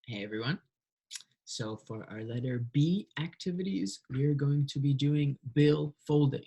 Hey everyone. So for our letter B activities, we're going to be doing bill folding.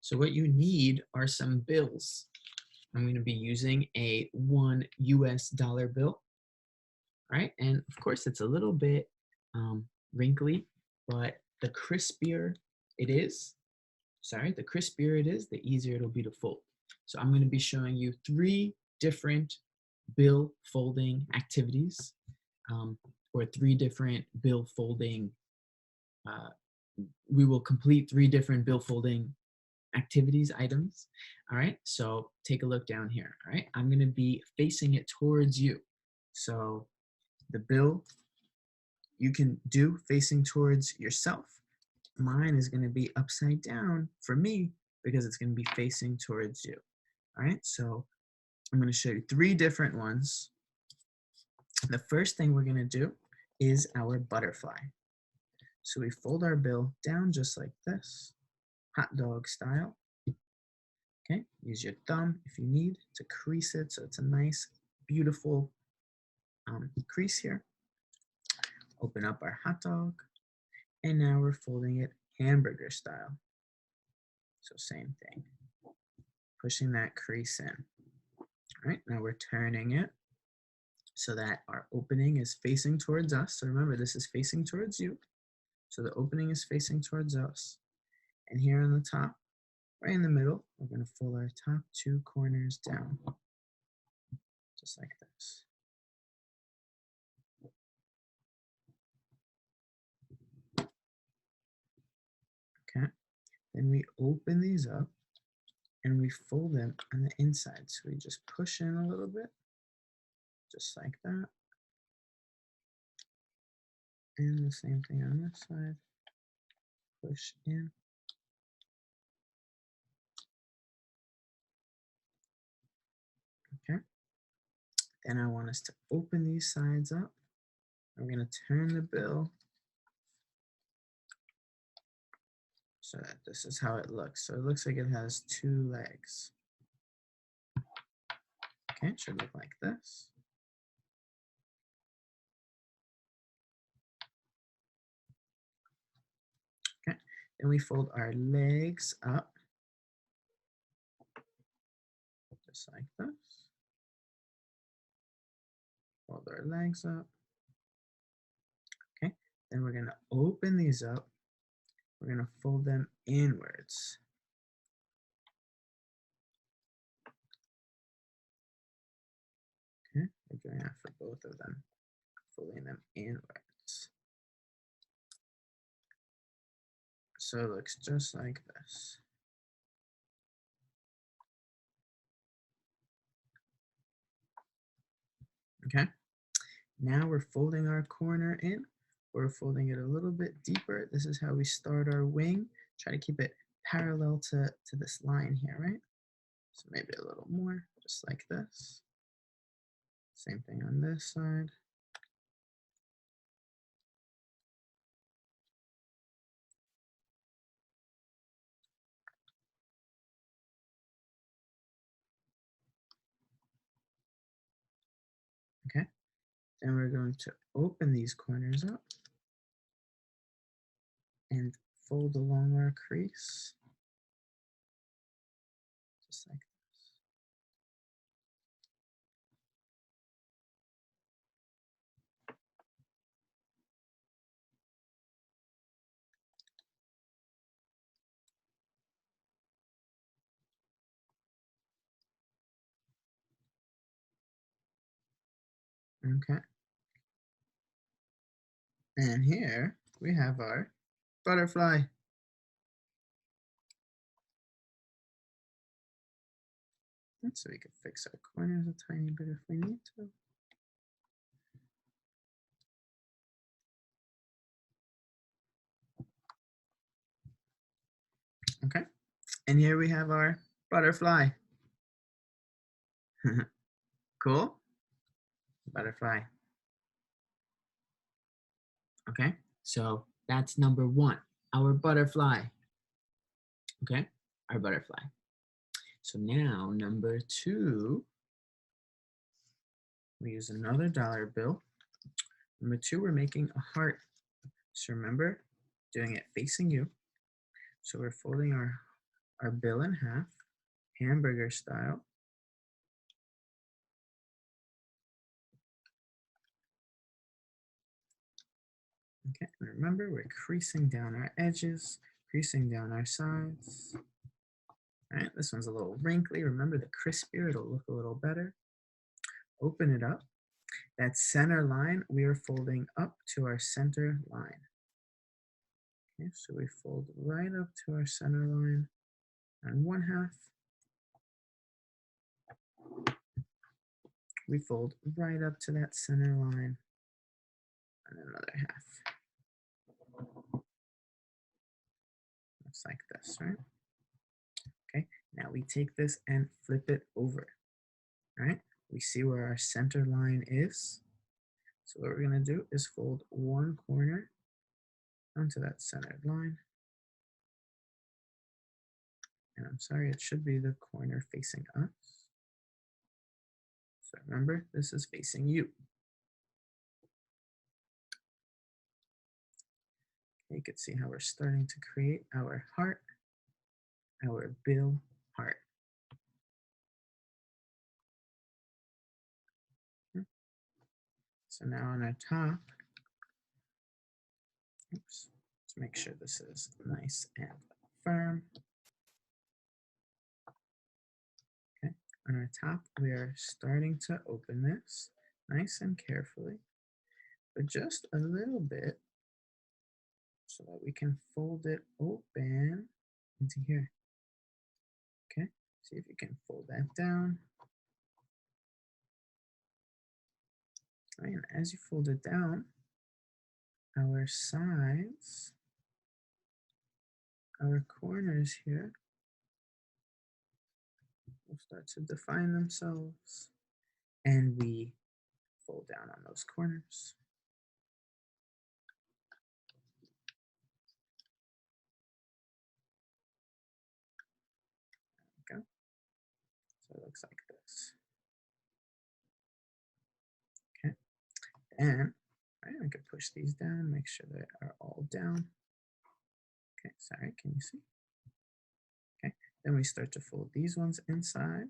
So what you need are some bills. I'm going to be using a $1 bill, right? And of course it's a little bit wrinkly, but the crispier it is, the easier it'll be to fold. So I'm going to be showing you 3 different bill folding activities, um, or 3 different bill folding. Uh, we will complete 3 different bill folding activities items. All right, so take a look down here. All right, I'm going to be facing it towards you. So the bill you can do facing towards yourself. Mine is going to be upside down for me because it's going to be facing towards you. All right, so I'm going to show you 3 different ones. The first thing we're going to do is our butterfly. So we fold our bill down just like this, hot dog style. Okay, use your thumb if you need to crease it so it's a nice, beautiful crease here. Open up our hot dog, and now we're folding it hamburger style. So same thing, pushing that crease in. All right, now we're turning it so that our opening is facing towards us. So remember, this is facing towards you. So the opening is facing towards us. And here on the top, right in the middle, we're going to fold our top 2 corners down, just like this. Okay, then we open these up and we fold them on the inside. So we just push in a little bit, just like that. And the same thing on this side, push in. Okay, then I want us to open these sides up. I'm going to turn the bill so that this is how it looks. So it looks like it has 2 legs. Okay, it should look like this. Okay, then we fold our legs up, just like this. Fold our legs up. Okay, then we're going to open these up. We're going to fold them inwards. Okay, we're doing that for both of them, folding them inwards. So it looks just like this. Okay, now we're folding our corner in. We're folding it a little bit deeper. This is how we start our wing. Try to keep it parallel to this line here, right? So maybe a little more, just like this. Same thing on this side. Okay, then we're going to open these corners up and fold along our crease, just like this. Okay, and here we have our butterfly. So we can fix our corners a tiny bit if we need to. Okay, and here we have our butterfly. Cool? Butterfly. Okay, so that's number 1, our butterfly. Okay, our butterfly. So now number 2, we use another dollar bill. Number 2, we're making a heart. So remember, doing it facing you. So we're folding our bill in half, hamburger style. Okay, and remember, we're creasing down our edges, creasing down our sides. All right, this one's a little wrinkly. Remember, the crispier, it'll look a little better. Open it up. That center line, we are folding up to our center line. Okay, so we fold right up to our center line on one half. We fold right up to that center line on another half. Looks like this, right? Okay, now we take this and flip it over, right? We see where our center line is. So what we're gonna do is fold one corner onto that centered line. And I'm sorry, it should be the corner facing us. So remember, this is facing you. You can see how we're starting to create our heart, our bill heart. So now on our top, oops, let's make sure this is nice and firm. Okay, on our top, we are starting to open this nice and carefully, but just a little bit so that we can fold it open into here. Okay, see if you can fold that down. Right, and as you fold it down, our sides, our corners here will start to define themselves, and we fold down on those corners. There we go. So it looks like this. Okay, and right, I could push these down, make sure they are all down. Okay, sorry, can you see? Okay, then we start to fold these ones inside.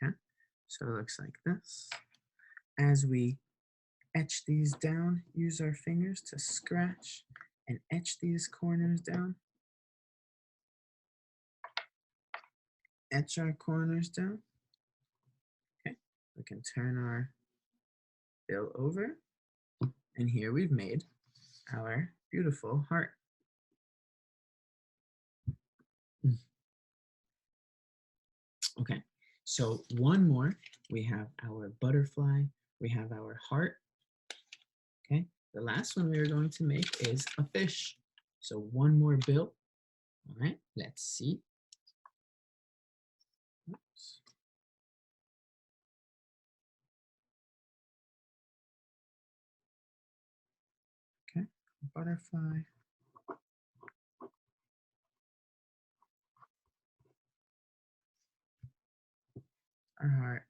Okay, so it looks like this. As we etch these down, use our fingers to scratch and etch these corners down. Etch our corners down. Okay, we can turn our bill over, and here we've made our beautiful heart. Okay, so one more. We have our butterfly, we have our heart. Okay, the last one we are going to make is a fish. So one more bill. All right, let's see. Oops. Okay, butterfly. Our heart.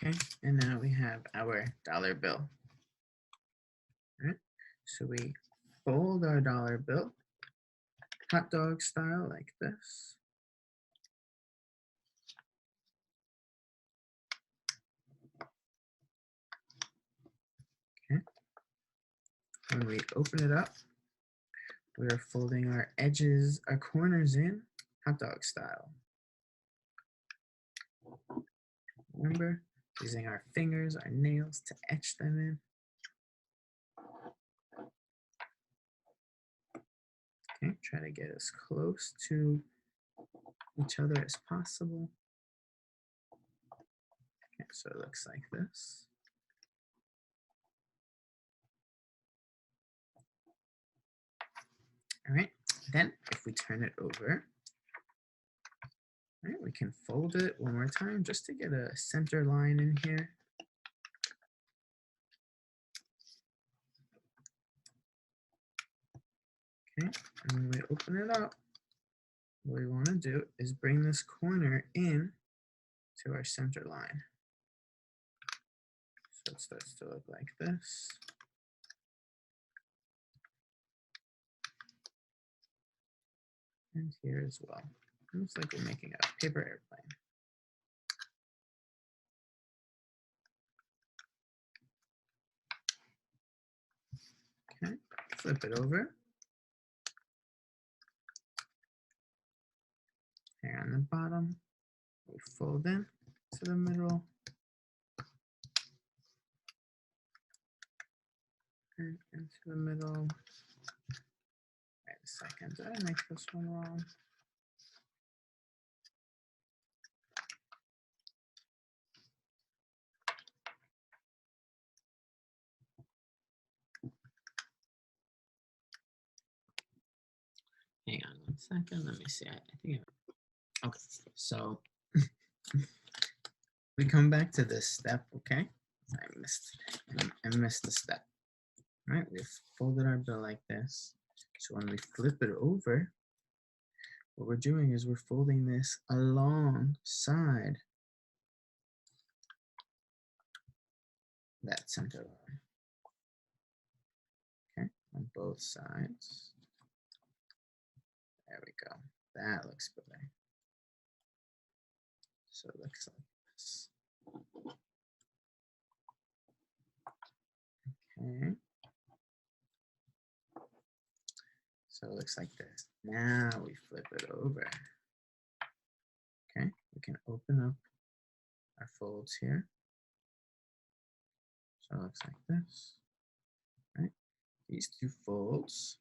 Okay, and now we have our dollar bill. All right, so we fold our dollar bill, hot dog style, like this. Okay, when we open it up, we are folding our edges, our corners in, hot dog style. Remember, using our fingers, our nails to etch them in. Okay, try to get as close to each other as possible. Okay, so it looks like this. All right, then if we turn it over, All right, we can fold it one more time just to get a center line in here. Okay, and when we open it up, what we want to do is bring this corner in to our center line. So it starts to look like this. And here as well. Looks like we're making a paper airplane. Okay, flip it over. Here on the bottom, we fold in to the middle. And into the middle. Wait a second, did I make this one wrong? Hang on one second, let me see. I think okay, so we come back to this step, okay? I missed a step. All right, we've folded our bill like this. So when we flip it over, what we're doing is we're folding this alongside that center line. Okay, on both sides. There we go. That looks better. So it looks like this. Okay. So it looks like this. Now we flip it over. Okay, we can open up our folds here. So it looks like this. Right? These two folds,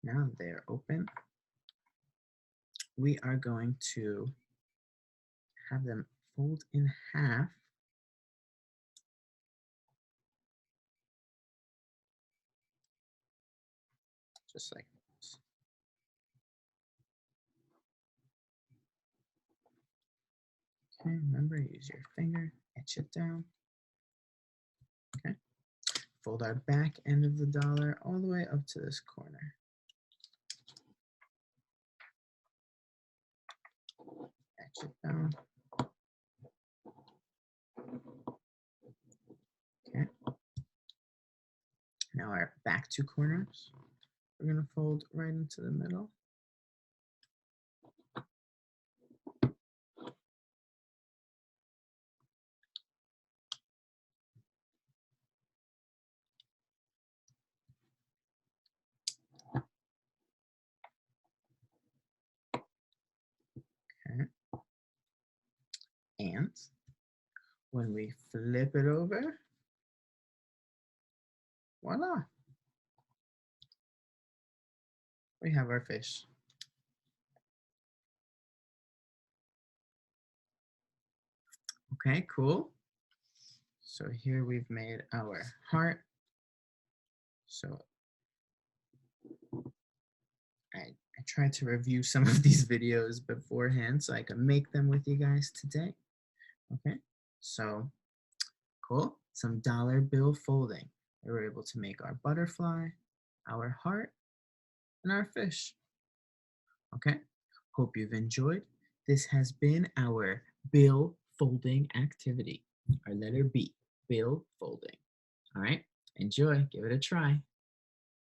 now they're open. We are going to have them fold in half. Just like this. Okay, remember, use your finger, etch it down. Okay, fold our back end of the dollar all the way up to this corner. Etch it down. Okay. Now our back two corners, we're going to fold right into the middle. Okay. And when we flip it over, voila, we have our fish. Okay, cool. So here we've made our heart. So I tried to review some of these videos beforehand so I can make them with you guys today. Okay, so cool. Some dollar bill folding. We were able to make our butterfly, our heart, and our fish. Okay, hope you've enjoyed. This has been our bill folding activity, our letter B, bill folding. All right, enjoy, give it a try.